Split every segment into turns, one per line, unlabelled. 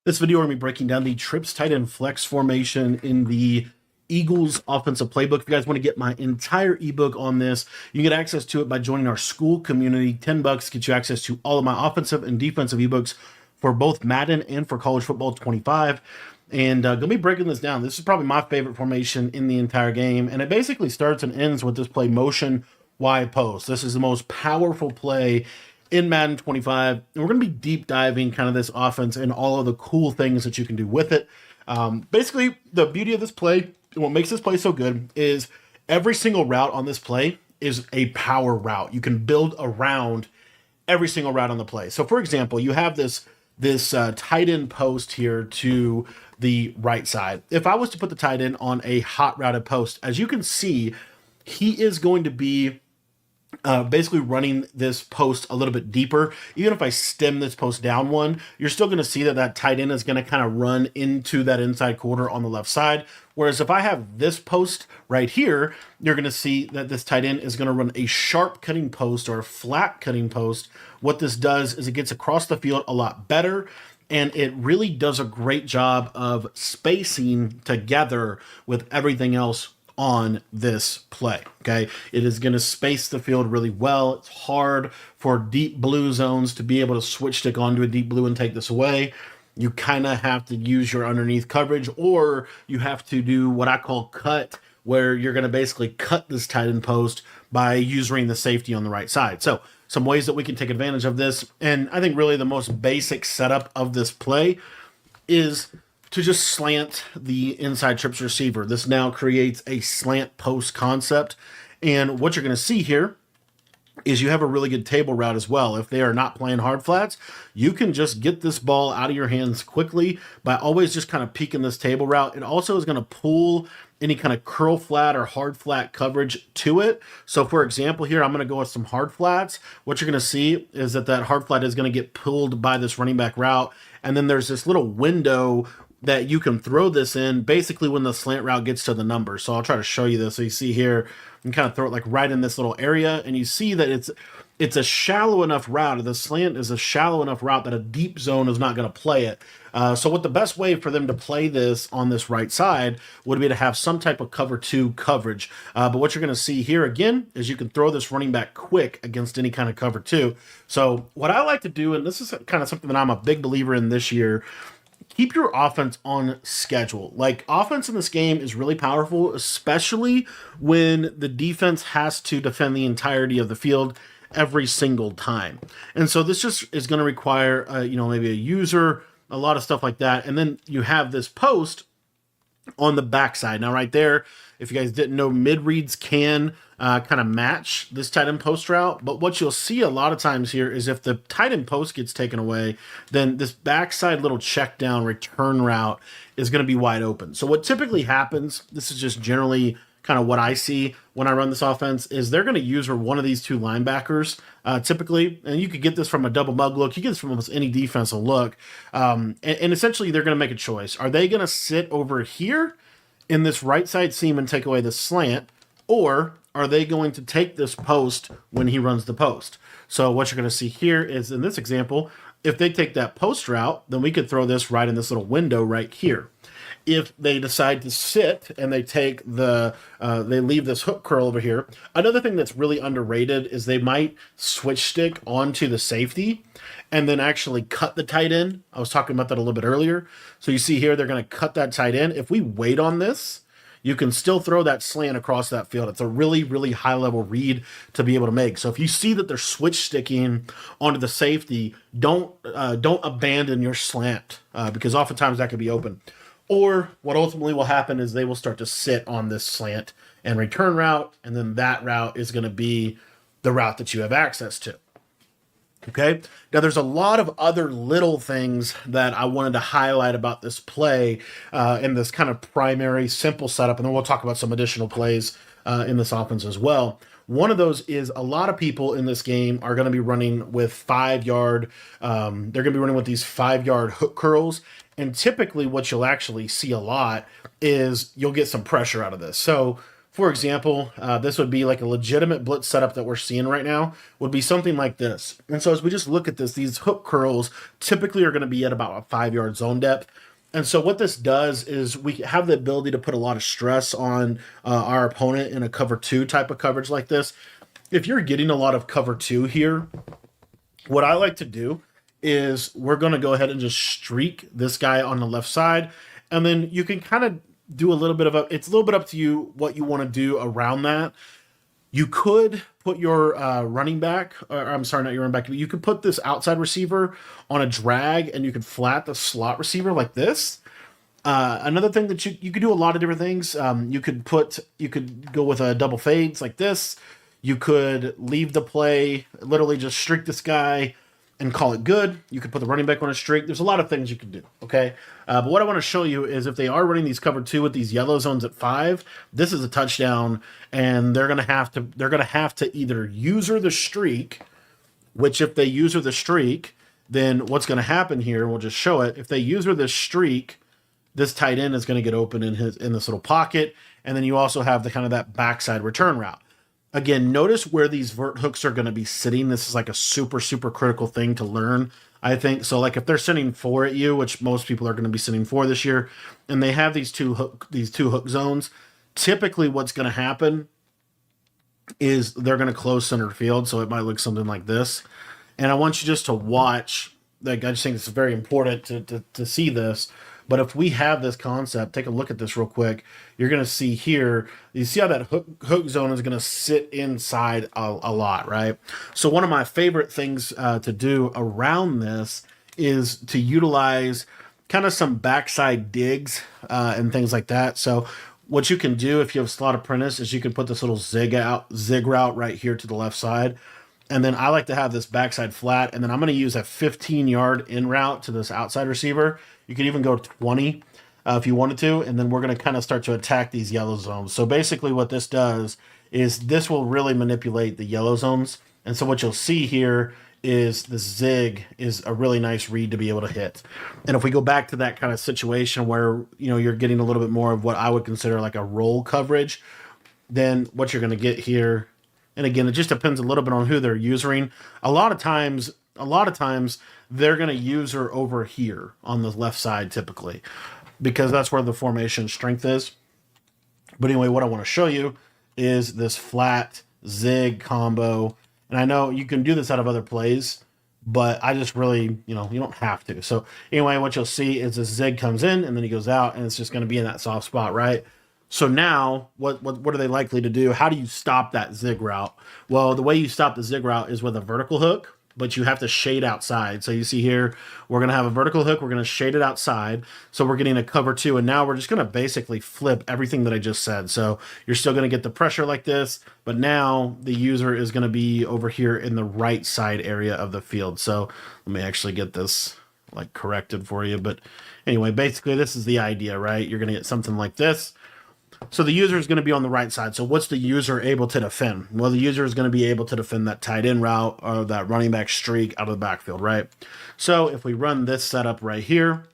This video, we're going to be breaking down the trips tight end flex formation in the Eagles offensive playbook. If you guys want to get my entire ebook on this, you can get access to it by joining our school community. $10 gets you access to all of my offensive and defensive ebooks for both Madden and for college football 25. And gonna be breaking this down. This is probably my favorite formation in the entire game, and it basically starts and ends with this play motion wide post. This is the most powerful play in Madden 25, and we're going to be deep diving kind of this offense and all of the cool things that you can do with it. Basically, the beauty of this play, what makes this play so good, is every single route on this play is a power route. You can build around every single route on the play. So, for example, you have this tight end post here to the right side. If I was to put the tight end on a hot routed post, as you can see, he is going to be basically running this post a little bit deeper. Even if I stem this post down one, you're still going to see that tight end is going to kind of run into that inside corner on the left side. Whereas if I have this post right here, you're going to see that this tight end is going to run a sharp cutting post or a flat cutting post. What this does is it gets across the field a lot better, and it really does a great job of spacing together with everything else on this play. Okay, it is going to space the field really well. It's hard for deep blue zones to be able to switch stick onto a deep blue and take this away. You kind of have to use your underneath coverage, or you have to do what I call cut, where you're going to basically cut this tight end post by using the safety on the right side. So some ways that we can take advantage of this, and I think really the most basic setup of this play is to just slant the inside trips receiver. This now creates a slant post concept. And what you're going to see here is you have a really good table route as well. If they are not playing hard flats, you can just get this ball out of your hands quickly by always just kind of peeking this table route. It also is going to pull any kind of curl flat or hard flat coverage to it. So for example, here, I'm going to go with some hard flats. What you're going to see is that hard flat is going to get pulled by this running back route. And then there's this little window that you can throw this in basically when the slant route gets to the number. So I'll try to show you this. So you see here, you can kind of throw it like right in this little area, and you see that it's a shallow enough route. The slant is a shallow enough route that a deep zone is not going to play it. So what the best way for them to play this on this right side would be to have some type of cover two coverage. But what you're going to see here again is you can throw this running back quick against any kind of cover two. So what I like to do, and this is kind of something that I'm a big believer in this year, keep your offense on schedule. Like, offense in this game is really powerful, especially when the defense has to defend the entirety of the field every single time. And so this just is going to require, maybe a user, a lot of stuff like that. And then you have this post on the backside. Now, right there, if you guys didn't know, mid reads can kind of match this tight end post route. But what you'll see a lot of times here is if the tight end post gets taken away, then this backside little check down return route is going to be wide open. So what typically happens, this is just generally kind of what I see when I run this offense, is they're going to use one of these two linebackers typically, and you could get this from a double mug look. You get this from almost any defensive look, and essentially they're going to make a choice. Are they going to sit over here in this right side seam and take away the slant, or are they going to take this post when he runs the post? So what you're going to see here is, in this example, if they take that post route, then we could throw this right in this little window right here. If they decide to sit and they take they leave this hook curl over here. Another thing that's really underrated is they might switch stick onto the safety and then actually cut the tight end. I was talking about that a little bit earlier. So you see here, they're going to cut that tight end. If we wait on this, you can still throw that slant across that field. It's a really, really high level read to be able to make. So if you see that they're switch sticking onto the safety, don't abandon your slant because oftentimes that could be open. Or what ultimately will happen is they will start to sit on this slant and return route, and then that route is going to be the route that you have access to. Okay, now there's a lot of other little things that I wanted to highlight about this play in this kind of primary simple setup, and then we'll talk about some additional plays in this offense as well. One of those is a lot of people in this game are going to be running with 5-yard. They're going to be running with these 5-yard hook curls. And typically what you'll actually see a lot is you'll get some pressure out of this. So For example, this would be like a legitimate blitz setup that we're seeing right now would be something like this. And so as we just look at this, these hook curls typically are going to be at about a 5-yard zone depth. And so what this does is we have the ability to put a lot of stress on our opponent in a cover two type of coverage like this. If you're getting a lot of cover two here, what I like to do is we're going to go ahead and just streak this guy on the left side. And then you can kind of do a little bit of it's a little bit up to you what you want to do around that. You could put your running back, or I'm sorry, not your running back, but you could put this outside receiver on a drag and you could flat the slot receiver like this. Another thing that you could do a lot of different things. You could go with a double fades like this. You could leave the play, literally just streak this guy and call it good. You could put the running back on a streak. There's a lot of things you could do, okay? But what I want to show you is if they are running these cover two with these yellow zones at 5, this is a touchdown, and they're gonna have to either user the streak, which if they user the streak, then what's gonna happen here, we'll just show it. If they user this streak, this tight end is gonna get open in this little pocket, and then you also have the kind of that backside return route. Again, notice where these vert hooks are going to be sitting. This is like a super, super critical thing to learn, I think. So like if they're sitting 4 at you, which most people are going to be sitting 4 this year, and they have these two hook zones, typically what's going to happen is they're going to close center field. So it might look something like this. And I want you just to watch. Like I just think it's very important to see this. But if we have this concept, take a look at this real quick. You're going to see here, you see how that hook zone is going to sit inside a lot, right? So one of my favorite things to do around this is to utilize kind of some backside digs and things like that. So what you can do if you have slot apprentice is you can put this little zig route right here to the left side. And then I like to have this backside flat, and then I'm going to use a 15-yard in route to this outside receiver. You could even go 20 if you wanted to, and then we're going to kind of start to attack these yellow zones. So basically what this does is this will really manipulate the yellow zones. And so what you'll see here is the zig is a really nice read to be able to hit. And if we go back to that kind of situation where, you know, you're getting a little bit more of what I would consider like a roll coverage, then what you're going to get here, and again, it just depends a little bit on who they're using. A lot of times they're going to user over here on the left side typically, because that's where the formation strength is. But anyway, what I want to show you is this flat zig combo. And I know you can do this out of other plays, but I just really, you don't have to. So anyway, what you'll see is this zig comes in and then he goes out, and it's just going to be in that soft spot, right? So now, what are they likely to do? How do you stop that zig route? Well, the way you stop the zig route is with a vertical hook, but you have to shade outside. So you see here, we're going to have a vertical hook. We're going to shade it outside. So we're getting a cover 2, and now we're just going to basically flip everything that I just said. So you're still going to get the pressure like this, but now the user is going to be over here in the right side area of the field. So let me actually get this like corrected for you. But anyway, basically this is the idea, right? You're going to get something like this. So the user is going to be on the right side. So what's the user able to defend? Well, the user is going to be able to defend that tight end route or that running back streak out of the backfield, right? So if we run this setup right here,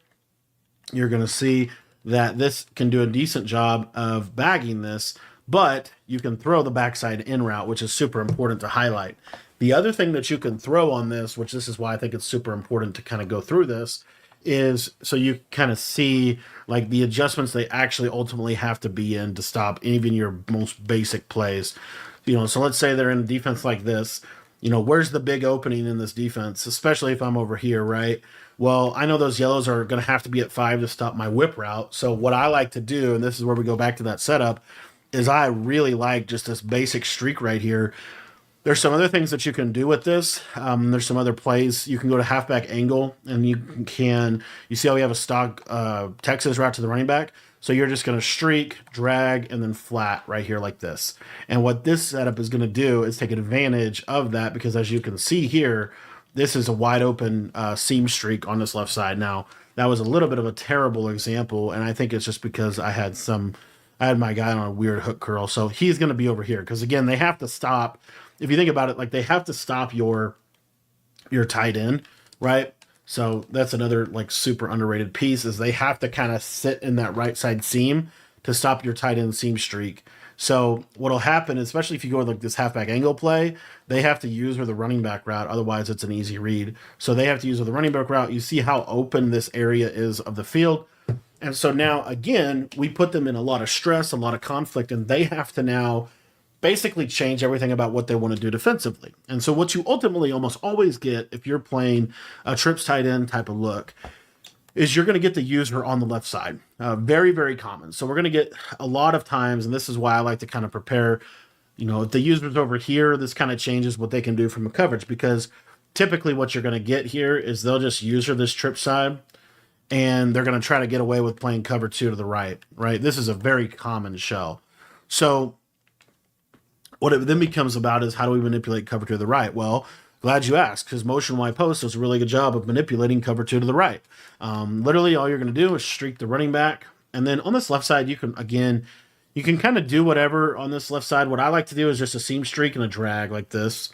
you're going to see that this can do a decent job of bagging this, but you can throw the backside in route, which is super important to highlight. The other thing that you can throw on this, which this is why I think it's super important to kind of go through this, is so you kind of see like the adjustments they actually ultimately have to be in to stop even your most basic plays. So let's say they're in a defense like this. Where's the big opening in this defense, especially if I'm over here, right? Well, I know those yellows are going to have to be at 5 to stop my whip route. So what I like to do, and this is where we go back to that setup, is I really like just this basic streak right here. There's some other things that you can do with this. There's some other plays. You can go to halfback angle, and you see how we have a stock Texas route to the running back? So you're just going to streak, drag, and then flat right here like this. And what this setup is going to do is take advantage of that, because as you can see here, this is a wide open seam streak on this left side. Now, that was a little bit of a terrible example, and I think it's just because I had my guy on a weird hook curl. So he's going to be over here, because again, they have to stop. If you think about it, like they have to stop your tight end, right? So that's another like super underrated piece, is they have to kind of sit in that right side seam to stop your tight end seam streak. So what'll happen, especially if you go with like this halfback angle play, they have to use with the running back route. Otherwise, it's an easy read. So they have to use with the running back route. You see how open this area is of the field. And so now, again, we put them in a lot of stress, a lot of conflict, and they have to now basically change everything about what they want to do defensively. And so what you ultimately almost always get if you're playing a trips tight end type of look is you're going to get the user on the left side. Very, very common. So we're going to get a lot of times, and this is why I like to kind of prepare, if the user's over here, this kind of changes what they can do from a coverage, because typically what you're going to get here is they'll just user this trip side, and they're going to try to get away with playing cover 2 to the right? This is a very common shell. So what it then becomes about is how do we manipulate cover 2 to the right? Well, glad you asked, because Motion Y Post does a really good job of manipulating cover 2 to the right. Literally, all you're going to do is streak the running back. And then on this left side, you can kind of do whatever on this left side. What I like to do is just a seam streak and a drag like this.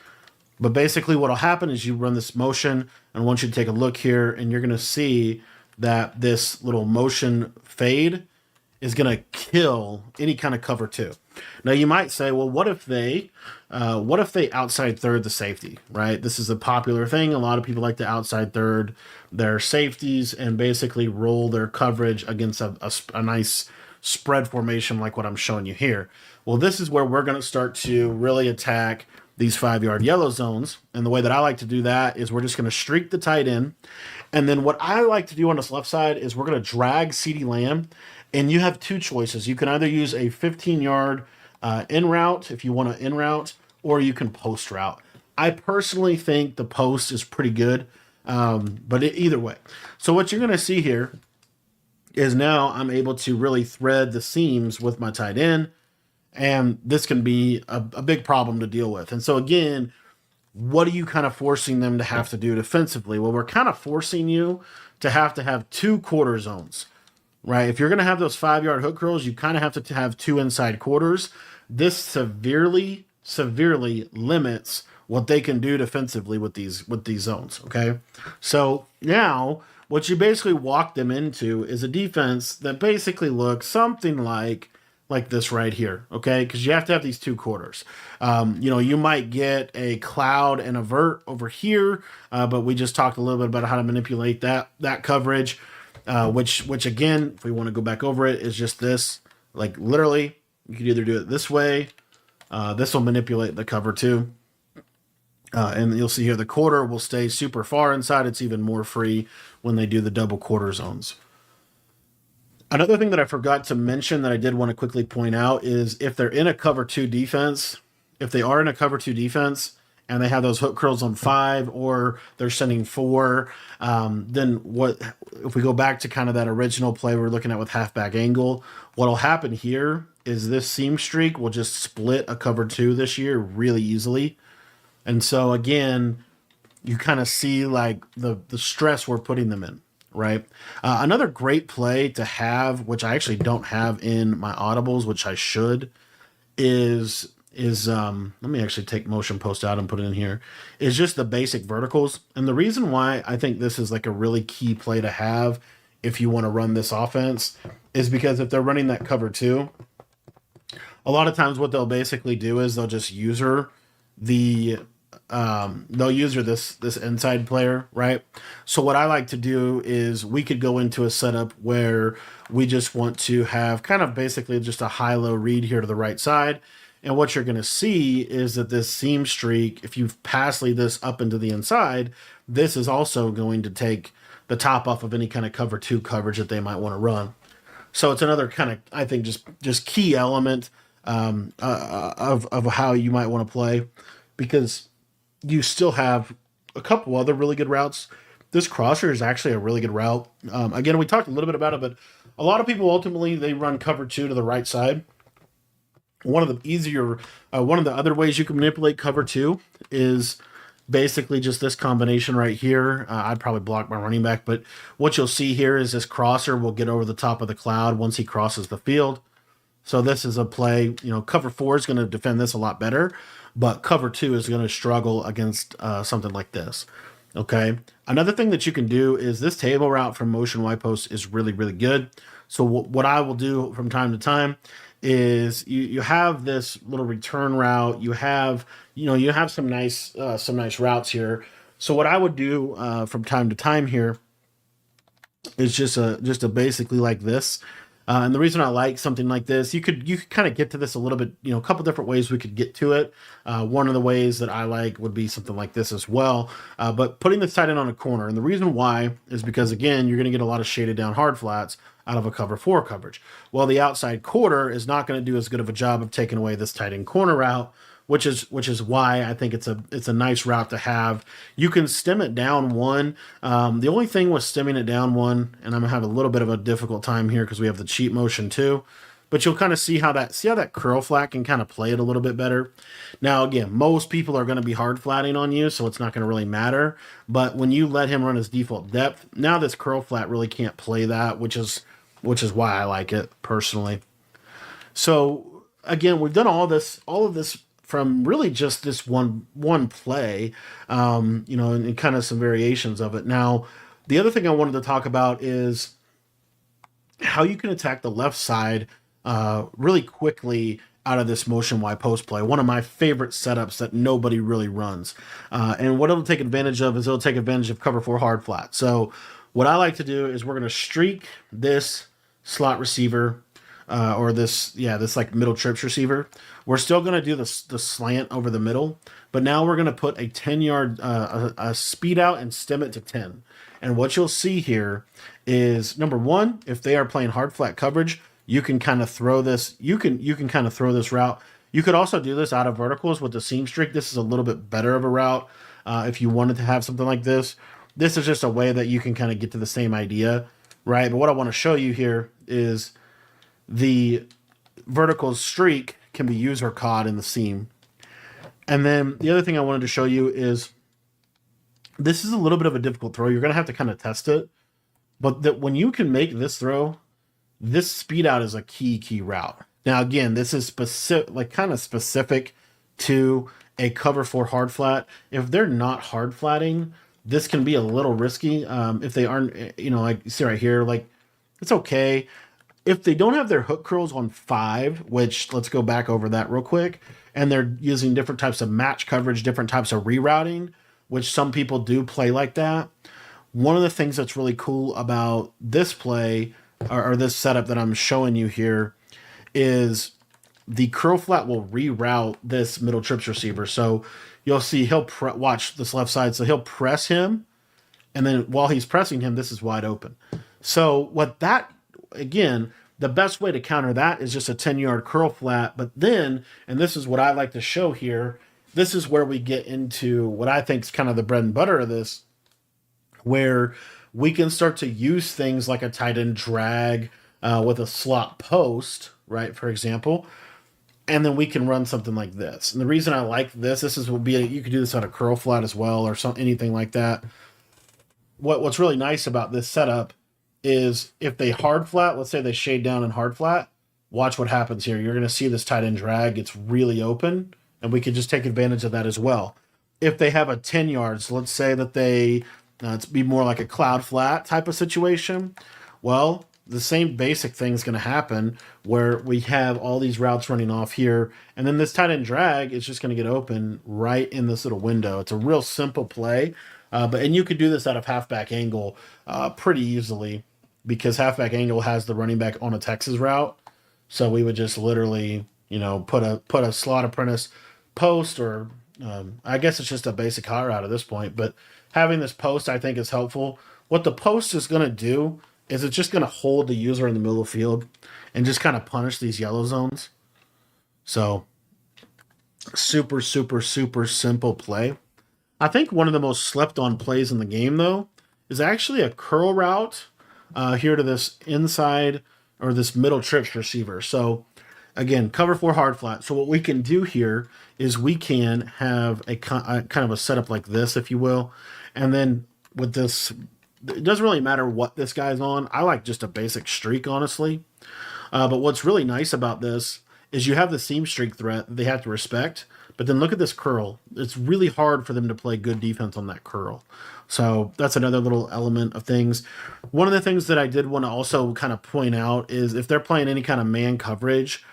But basically what will happen is you run this motion, and I want you to take a look here, and you're going to see that this little motion fade is going to kill any kind of cover 2. Now you might say, well, what if they outside third the safety, right? This is a popular thing. A lot of people like to outside third their safeties and basically roll their coverage against a nice spread formation like what I'm showing you here. Well, this is where we're going to start to really attack these 5-yard yellow zones. And the way that I like to do that is we're just going to streak the tight end. And then what I like to do on this left side is we're going to drag CeeDee Lamb. And you have two choices. You can either use a 15-yard in route if you want to in route, or you can post route. I personally think the post is pretty good, but either way. So what you're going to see here is now I'm able to really thread the seams with my tight end, and this can be a big problem to deal with. And so again, what are you kind of forcing them to have to do defensively? Well, we're kind of forcing you to have 2 quarter zones. Right, if you're going to have those 5-yard hook curls, you kind of have to have 2 inside quarters. This severely limits what they can do defensively with these zones. Okay, so now what you basically walk them into is a defense that basically looks something like this right here. Okay, because you have to have these 2 quarters. You might get a cloud and a vert over here, but we just talked a little bit about how to manipulate that coverage. Which again, if we want to go back over it, is just this. Like literally, you could either do it this way. This will manipulate the cover too. And you'll see here the quarter will stay super far inside. It's even more free when they do the double quarter zones. Another thing that I forgot to mention that I did want to quickly point out is if they're in a cover 2 defense, and they have those hook curls on 5, or they're sending 4, then what if we go back to kind of that original play we're looking at with halfback angle, what'll happen here is this seam streak will just split a cover 2 this year really easily. And so again, you kind of see like the stress we're putting them in, right? Another great play to have, which I actually don't have in my audibles, which I should, is let me actually take motion post out and put it in here, is just the basic verticals. And the reason why I think this is like a really key play to have if you want to run this offense is because if they're running that cover 2, a lot of times what they'll basically do is they'll just user this inside player, right? So what I like to do is we could go into a setup where we just want to have kind of basically just a high-low read here to the right side. And what you're going to see is that this seam streak, if you pass lead this up into the inside, this is also going to take the top off of any kind of cover 2 coverage that they might want to run. So it's another kind of, I think, just key element of how you might want to play, because you still have a couple other really good routes. This crosser is actually a really good route. Again, we talked a little bit about it, but a lot of people ultimately, they run cover 2 to the right side. One of the other ways you can manipulate cover 2 is basically just this combination right here. I'd probably block my running back, but what you'll see here is this crosser will get over the top of the cloud once he crosses the field. So this is a play, cover 4 is going to defend this a lot better, but cover 2 is going to struggle against something like this. Okay. Another thing that you can do is this table route from motion Y post is really, really good. So what I will do from time to time is you have this little return route. You have, you have some nice routes here. So what I would do from time to time here is just a basically like this. And the reason I like something like this, you could kind of get to this a little bit, a couple different ways we could get to it. One of the ways that I like would be something like this as well. But putting this tight end on a corner, and the reason why is because again, you're going to get a lot of shaded down hard flats out of a cover 4 coverage. Well, the outside quarter is not going to do as good of a job of taking away this tight end corner route, which is why I think it's a nice route to have. You can stem it down one. The only thing with stemming it down one, and I'm gonna have a little bit of a difficult time here because we have the cheat motion too, but you'll kind of see how that curl flat can kind of play it a little bit better. Now again, most people are going to be hard flatting on you, so it's not going to really matter. But when you let him run his default depth, now this curl flat really can't play that, which is why I like it personally. So again, we've done all of this from really just this one play, and kind of some variations of it. Now, the other thing I wanted to talk about is how you can attack the left side really quickly out of this motion Y post play. One of my favorite setups that nobody really runs. And what it'll take advantage of is it'll take advantage of cover 4 hard flat. So what I like to do is we're going to streak this slot receiver or this like middle trips receiver. We're still going to do the slant over the middle, but now we're going to put a 10-yard a speed out and stem it to 10. And what you'll see here is, number one, if they are playing hard flat coverage, you can kind of throw this. You can kind of throw this route. You could also do this out of verticals with the seam streak. This is a little bit better of a route if you wanted to have something like this. This is just a way that you can kind of get to the same idea, right? But what I want to show you here is the vertical streak can be used or caught in the seam. And then the other thing I wanted to show you is this is a little bit of a difficult throw. You're going to have to kind of test it. But that when you can make this throw, this speed out is a key route. Now, again, this is kind of specific to a cover 4 hard flat. If they're not hard flatting, this can be a little risky. If they aren't, like you see right here, like it's okay. If they don't have their hook curls on 5, which let's go back over that real quick, and they're using different types of match coverage, different types of rerouting, which some people do play like that. One of the things that's really cool about this play or this setup that I'm showing you here is the curl flat will reroute this middle trips receiver. So you'll see he'll watch this left side. So he'll press him, and then while he's pressing him, this is wide open. So again, the best way to counter that is just a 10-yard curl flat. But then, and this is what I like to show here, this is where we get into what I think is kind of the bread and butter of this, where we can start to use things like a tight end drag with a slot post, right, for example, and then we can run something like this. And the reason I like this you could do this on a curl flat as well or anything like that. What's really nice about this setup is if they hard flat, let's say they shade down and hard flat, watch what happens here. You're going to see this tight end drag. It's really open, and we can just take advantage of that as well. If they have a 10 yards, let's say that they it's be more like a cloud flat type of situation. Well, the same basic thing is going to happen where we have all these routes running off here, and then this tight end drag is just going to get open right in this little window. It's a real simple play, and you could do this out of halfback angle pretty easily because halfback angle has the running back on a Texas route. So we would just literally, put a slot apprentice post, or I guess it's just a basic high route at this point, but having this post, I think, is helpful. What the post is going to do is it's just going to hold the user in the middle of the field and just kind of punish these yellow zones. So super, super, super simple play. I think one of the most slept on plays in the game, though, is actually a curl route here to this inside or this middle trips receiver. So again, cover 4 hard flat. So what we can do here is we can have a kind of a setup like this, if you will. And then with this, it doesn't really matter what this guy's on. I like just a basic streak, honestly. But what's really nice about this is you have the seam streak threat that they have to respect. But then look at this curl. It's really hard for them to play good defense on that curl. So that's another little element of things. One of the things that I did want to also kind of point out is if they're playing any kind of man coverage,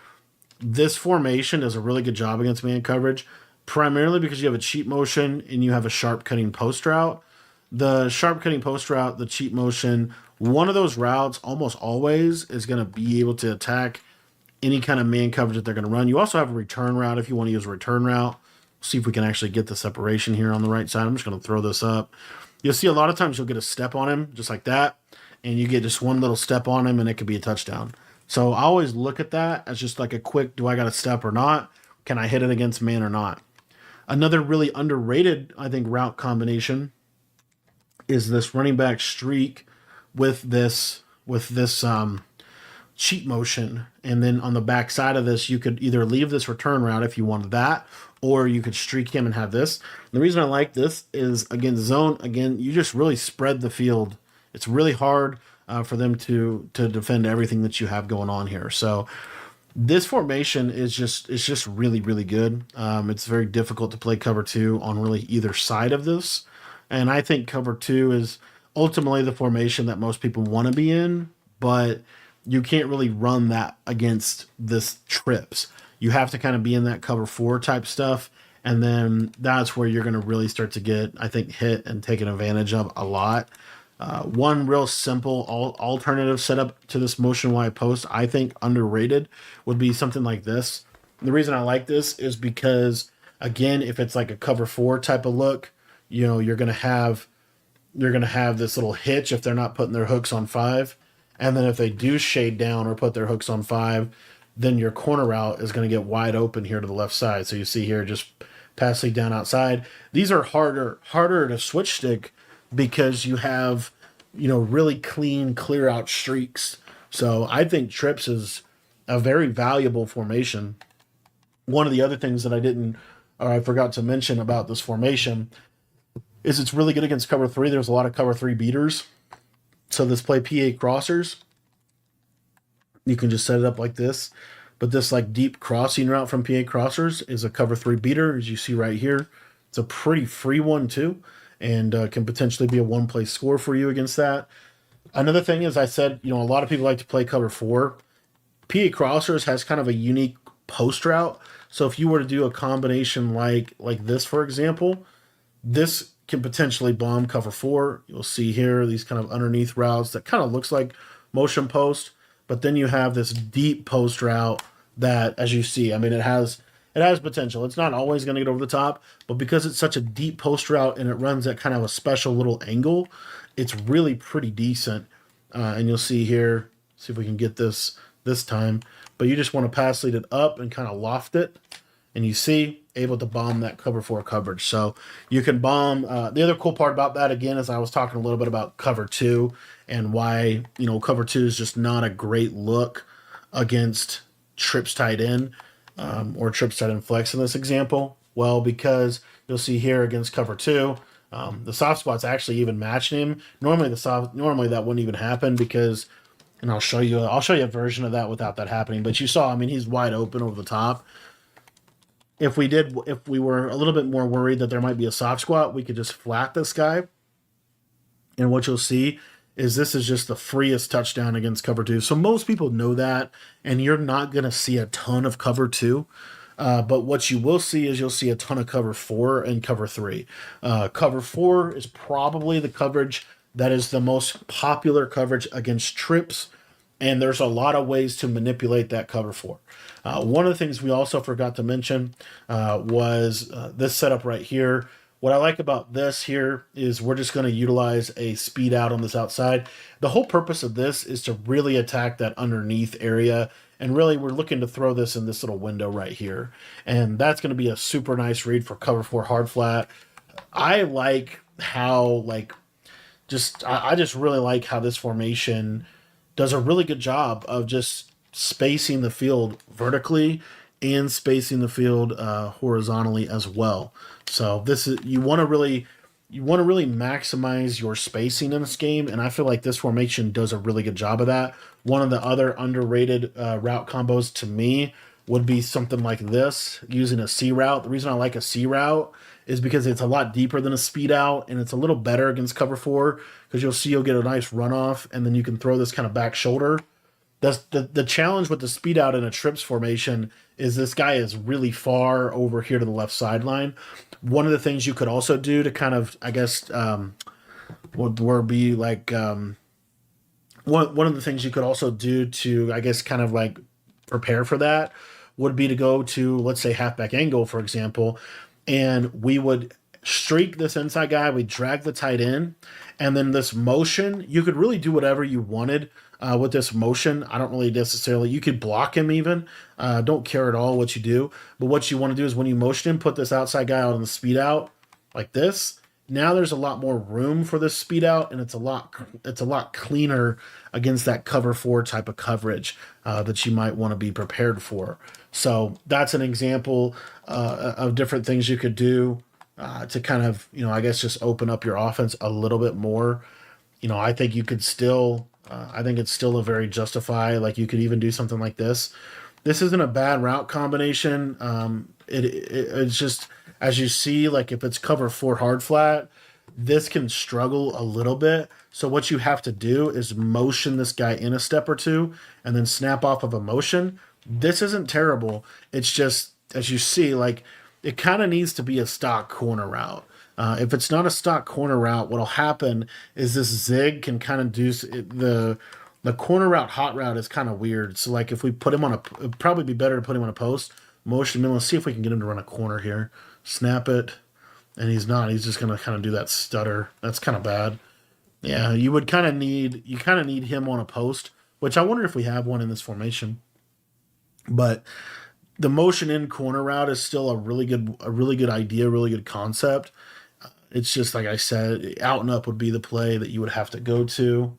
this formation does a really good job against man coverage, primarily because you have a cheat motion and you have a sharp cutting post route. The sharp cutting post route, the cheat motion, one of those routes almost always is going to be able to attack any kind of man coverage that they're going to run. You also have a return route if you want to use a return route. See if we can actually get the separation here on the right side. I'm just going to throw this up. You'll see a lot of times you'll get a step on him just like that, and you get just one little step on him and it could be a touchdown. So I always look at that as just like a quick, do I got a step or not? Can I hit it against man or not? Another really underrated, I think, route combination is this running back streak with this cheat motion, and then on the back side of this you could either leave this return route if you wanted that, or you could streak him and have this. And the reason I like this is against zone, again, you just really spread the field. It's really hard for them to defend everything that you have going on here. So this formation is just really, really good. It's very difficult to play cover two on really either side of this, and I think cover two is ultimately the formation that most people want to be in, but you can't really run that against this trips. You have to kind of be in that cover four type stuff, and then that's where you're going to really start to get, I think, hit and taken advantage of a lot. One real simple alternative setup to this motion wide post, I think underrated, would be something like this. And the reason I like this is because, again, if it's like a cover four type of look, you know, you're gonna have this little hitch if they're not putting their hooks on five, and then if they do shade down or put their hooks on five, then your corner route is going to get wide open here to the left side. So you see here, just pass lead down outside. These are harder to switch stick because you have, you know, really clean clear out streaks. So I think trips is a very valuable formation. One of the other things that I forgot to mention about this formation is it's really good against cover three. There's a lot of cover three beaters. So this play PA crossers, you can just set it up like this. But this like deep crossing route from PA crossers is a cover three beater, as you see right here. It's a pretty free one too, and can potentially be a one-play score for you against that. Another thing is, I said, you know, a lot of people like to play cover four. PA crossers has kind of a unique post route. So if you were to do a combination like this, for example, this can potentially bomb cover four. You'll see here these kind of underneath routes that kind of looks like motion post, but then you have this deep post route that, as you see, I mean, it has potential. It's not always going to get over the top, but because it's such a deep post route and it runs at kind of a special little angle, it's really pretty decent. And you'll see here, see if we can get this time, but you just want to pass lead it up and kind of loft it, and you see, able to bomb that cover four coverage. So you can bomb. The other cool part about that, again, is I was talking a little bit about cover two and why, you know, cover two is just not a great look against trips tight end or trips tight end flex in this example. Well, because you'll see here against cover two, the soft spot's actually even matching him. Normally that wouldn't even happen because, and I'll show you a version of that without that happening. But you saw, I mean, he's wide open over the top. If we were a little bit more worried that there might be a soft squat, we could just flat this guy. And what you'll see is this is just the freest touchdown against cover two. So most people know that, and you're not going to see a ton of cover two. But what you will see is you'll see a ton of cover four and cover three. Cover four is probably the coverage that is the most popular coverage against trips, and there's a lot of ways to manipulate that cover four. One of the things we also forgot to mention was this setup right here. What I like about this here is we're just going to utilize a speed out on this outside. The whole purpose of this is to really attack that underneath area, and really we're looking to throw this in this little window right here. And that's going to be a super nice read for cover four hard flat. I like how I just really like how this formation does a really good job of just spacing the field vertically and spacing the field horizontally as well. So this is, you want to really maximize your spacing in this game, and I feel like this formation does a really good job of that. One of the other underrated route combos to me would be something like this, using a C route. The reason I like a C route is because it's a lot deeper than a speed out, and it's a little better against cover four because you'll get a nice runoff, and then you can throw this kind of back shoulder. That's the challenge with the speed out in a trips formation is this guy is really far over here to the left sideline. One of the things you could also do to kind of, I guess, would be like one of the things you could also do to, I guess, kind of like prepare for that would be to go to, let's say, halfback angle, for example, and we would streak this inside guy, we drag the tight end, and then this motion, you could really do whatever you wanted with this motion. I don't really necessarily, you could block him even. Don't care at all what you do. But what you want to do is when you motion him, put this outside guy out on the speed out like this. Now there's a lot more room for this speed out, and it's a lot cleaner against that cover four type of coverage that you might want to be prepared for. So that's an example of different things you could do to kind of, I guess just open up your offense a little bit more. I think you could still, I think it's still a very justified, like you could even do something like this. This isn't a bad route combination. It's just, as you see, like if it's cover four hard flat, this can struggle a little bit. So what you have to do is motion this guy in a step or two and then snap off of a motion. This isn't terrible. It's just, as you see, like it kind of needs to be a stock corner route. If it's not a stock corner route, what'll happen is this zig can kind of do the corner route hot route is kind of weird. So like if we put him on it'd probably be better to put him on a post, motion him. Let's see if we can get him to run a corner here. Snap it, and he's not. He's just gonna kind of do that stutter. That's kind of bad. Yeah, you kind of need him on a post, which I wonder if we have one in this formation. But the motion in corner route is still a really good idea, really good concept. It's just like I said, out and up would be the play that you would have to go to.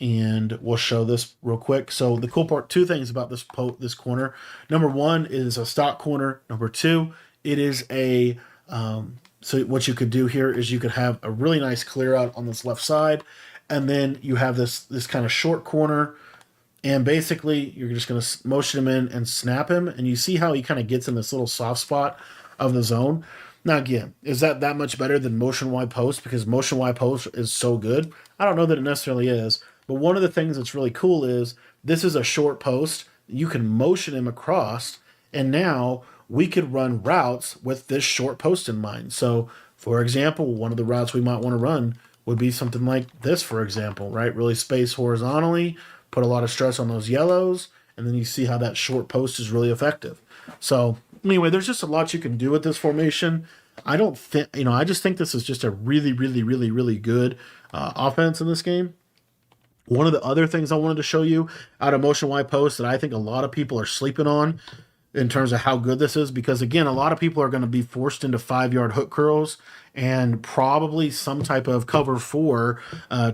And we'll show this real quick. So the cool part, two things about this corner. Number one is a stock corner. Number two, it is a so what you could do here is you could have a really nice clear out on this left side, and then you have this kind of short corner, and basically you're just going to motion him in and snap him, and you see how he kind of gets in this little soft spot of the zone. Now again, is that much better than motion wide post? Because motion wide post is so good. I don't know that it necessarily is, but one of the things that's really cool is this is a short post. You can motion him across, and now we could run routes with this short post in mind. So, for example, one of the routes we might want to run would be something like this, for example, right? Really space horizontally, put a lot of stress on those yellows, and then you see how that short post is really effective. So, anyway, there's just a lot you can do with this formation. I don't think, I just think this is just a really, really, really, really good offense in this game. One of the other things I wanted to show you out of motion wide post that I think a lot of people are sleeping on in terms of how good this is, because again, a lot of people are going to be forced into 5-yard hook curls and probably some type of cover four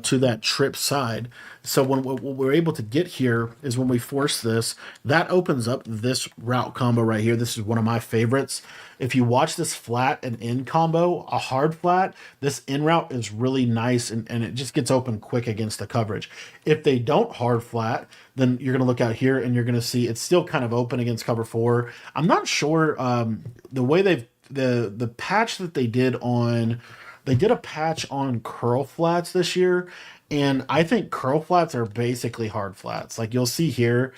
to that trip side. So what we're able to get here is when we force this, that opens up this route combo right here. This is one of my favorites. If you watch this flat and in combo, a hard flat, this in route is really nice and it just gets open quick against the coverage. If they don't hard flat, then you're going to look out here and you're going to see it's still kind of open against cover four. I'm not sure the way the patch that they did a patch on curl flats this year, and I think curl flats are basically hard flats. Like you'll see here,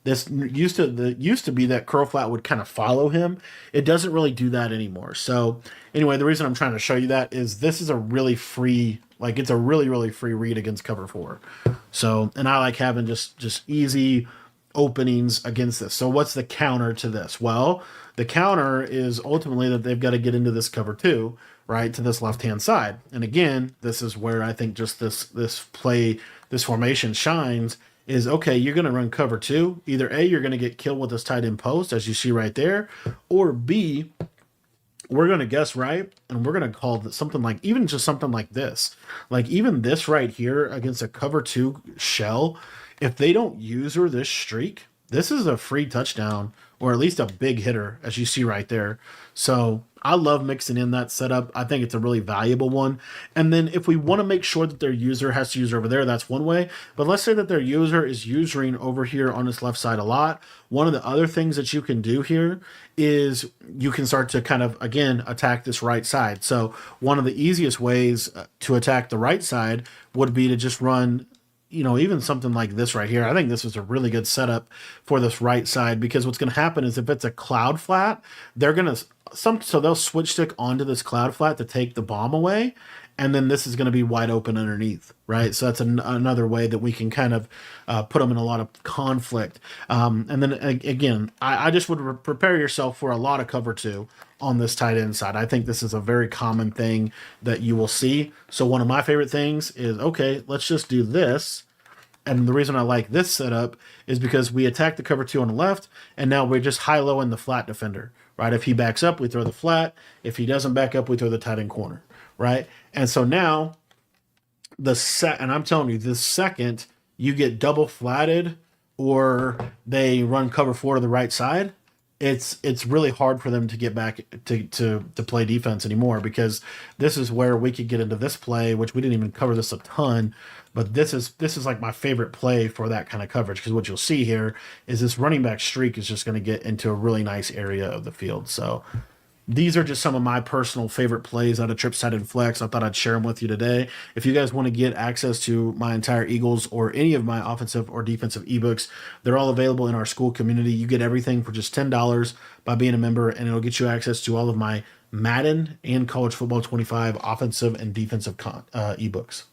this used to be that curl flat would kind of follow him. It doesn't really do that anymore. So anyway, the reason I'm trying to show you that is this is a really free, like it's a really, really free read against cover four. So, and I like having just easy openings against this. So what's the counter to this? Well, the counter is ultimately that they've got to get into this cover two, right, to this left-hand side. And again, this is where I think just this formation shines is, okay, you're going to run cover two. Either A, you're going to get killed with this tight end post, as you see right there, or B, we're going to guess right, and we're going to call this something like, even just something like this. Like even this right here against a cover two shell, if they don't use her this streak, this is a free touchdown, or at least a big hitter, as you see right there. So I love mixing in that setup. I think it's a really valuable one. And then if we want to make sure that their user has to use over there, that's one way. But let's say that their user is using over here on this left side a lot. One of the other things that you can do here is you can start to kind of, again, attack this right side. So one of the easiest ways to attack the right side would be to just run, you know, even something like this right here. I think this is a really good setup for this right side, because what's going to happen is if it's a cloud flat, they're going to so they'll switch stick onto this cloud flat to take the bomb away, and then this is going to be wide open underneath, right? So that's another way that we can kind of put them in a lot of conflict. And then again, I just would prepare yourself for a lot of cover two on this tight end side. I think this is a very common thing that you will see. So one of my favorite things is, okay, let's just do this. And the reason I like this setup is because we attack the cover two on the left, and now we're just high-low in the flat defender, right? If he backs up, we throw the flat. If he doesn't back up, we throw the tight end corner, right? And so now, and I'm telling you, the second you get double flatted or they run cover four to the right side, it's really hard for them to get back to play defense anymore, because this is where we could get into this play, which we didn't even cover this a ton, but this is like my favorite play for that kind of coverage, because what you'll see here is this running back streak is just going to get into a really nice area of the field. So these are just some of my personal favorite plays out of trips, tight end flex. I thought I'd share them with you today. If you guys want to get access to my entire Eagles or any of my offensive or defensive ebooks, they're all available in our school community. You get everything for just $10 by being a member, and it'll get you access to all of my Madden and College Football 25 offensive and defensive ebooks.